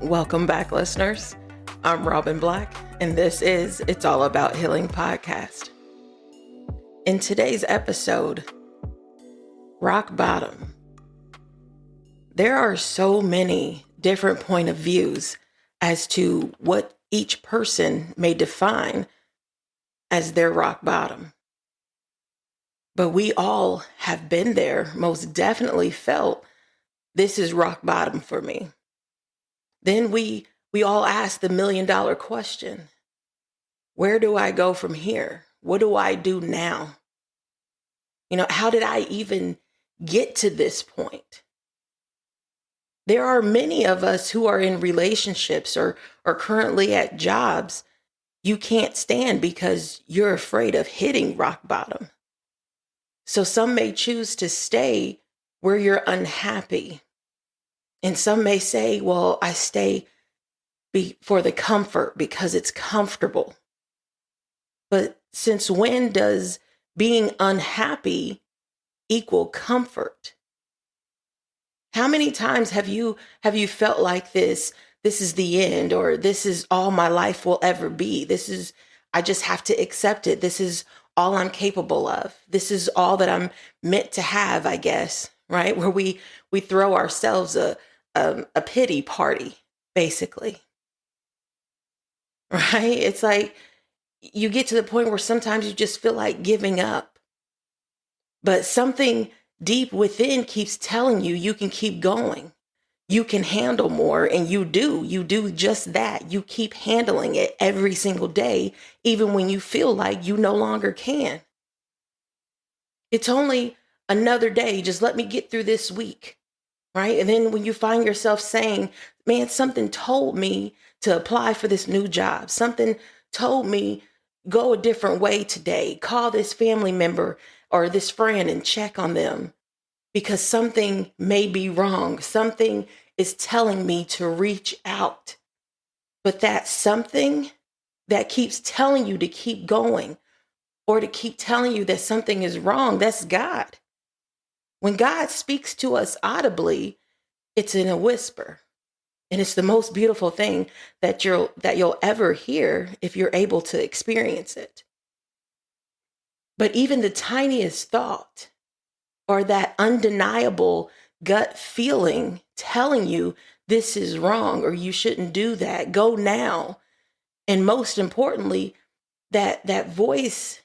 Welcome back, listeners. I'm Robin Black, and this is It's All About Healing podcast. In today's episode, rock bottom. There are so many different point of views as to what each person may define as their rock bottom. But we all have been there, most definitely felt this is rock bottom for me. Then we all ask the $1 million question. Where do I go from here? What do I do now? How did I even get to this point? There are many of us who are in relationships or currently at jobs you can't stand because you're afraid of hitting rock bottom. So some may choose to stay where you're unhappy. And some may say, well, I stay for the comfort because it's comfortable. But since when does being unhappy equal comfort? How many times have you felt like this is the end, or this is all my life will ever be? I just have to accept it. This is all I'm capable of. This is all that I'm meant to have, I guess, right? Where we throw ourselves a pity party, basically. Right? It's like you get to the point where sometimes you just feel like giving up. But something deep within keeps telling you can keep going. You can handle more, and you do. You do just that. You keep handling it every single day, even when you feel like you no longer can. It's only another day. Just let me get through this week. Right? And then when you find yourself saying, man, something told me to apply for this new job. Something told me go a different way today. Call this family member or this friend and check on them because something may be wrong. Something is telling me to reach out. But that something that keeps telling you to keep going or to keep telling you that something is wrong, that's God. When God speaks to us audibly, it's in a whisper. And it's the most beautiful thing that you'll ever hear if you're able to experience it. But even the tiniest thought or that undeniable gut feeling telling you this is wrong or you shouldn't do that, go now. And most importantly, that voice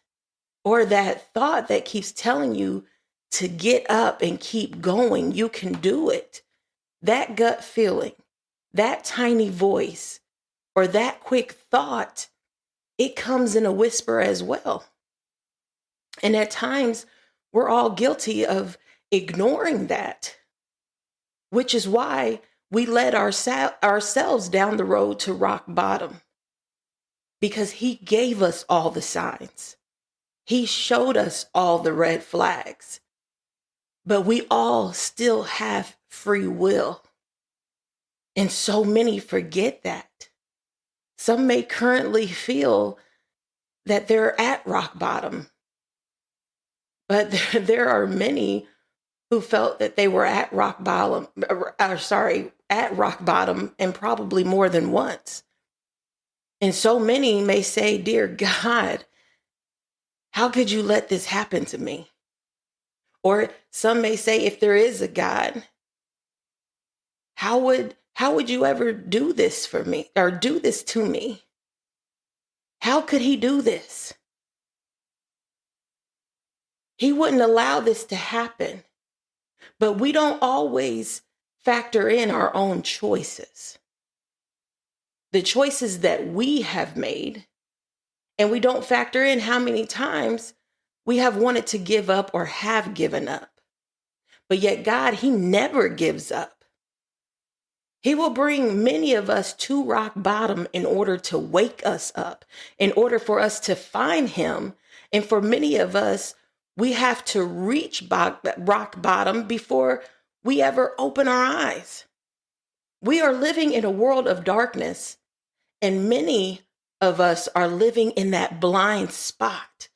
or that thought that keeps telling you to get up and keep going, you can do it. That gut feeling, that tiny voice, or that quick thought, it comes in a whisper as well. And at times, we're all guilty of ignoring that, which is why we led ourselves down the road to rock bottom, because he gave us all the signs. He showed us all the red flags, but we all still have free will. And so many forget that. Some may currently feel that they're at rock bottom, but there are many who felt that they were at rock bottom, at rock bottom, and probably more than once. And so many may say, dear God, how could you let this happen to me? Or some may say, if there is a God, how would you ever do this for me or do this to me? How could he do this? He wouldn't allow this to happen. But we don't always factor in our own choices, the choices that we have made. And we don't factor in how many times we have wanted to give up or have given up. But yet God, he never gives up. He will bring many of us to rock bottom in order to wake us up, in order for us to find him. And for many of us, we have to reach rock bottom before we ever open our eyes. We are living in a world of darkness, and many of us are living in that blind spot.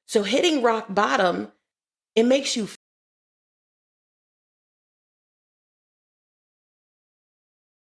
So hitting rock bottom, it makes you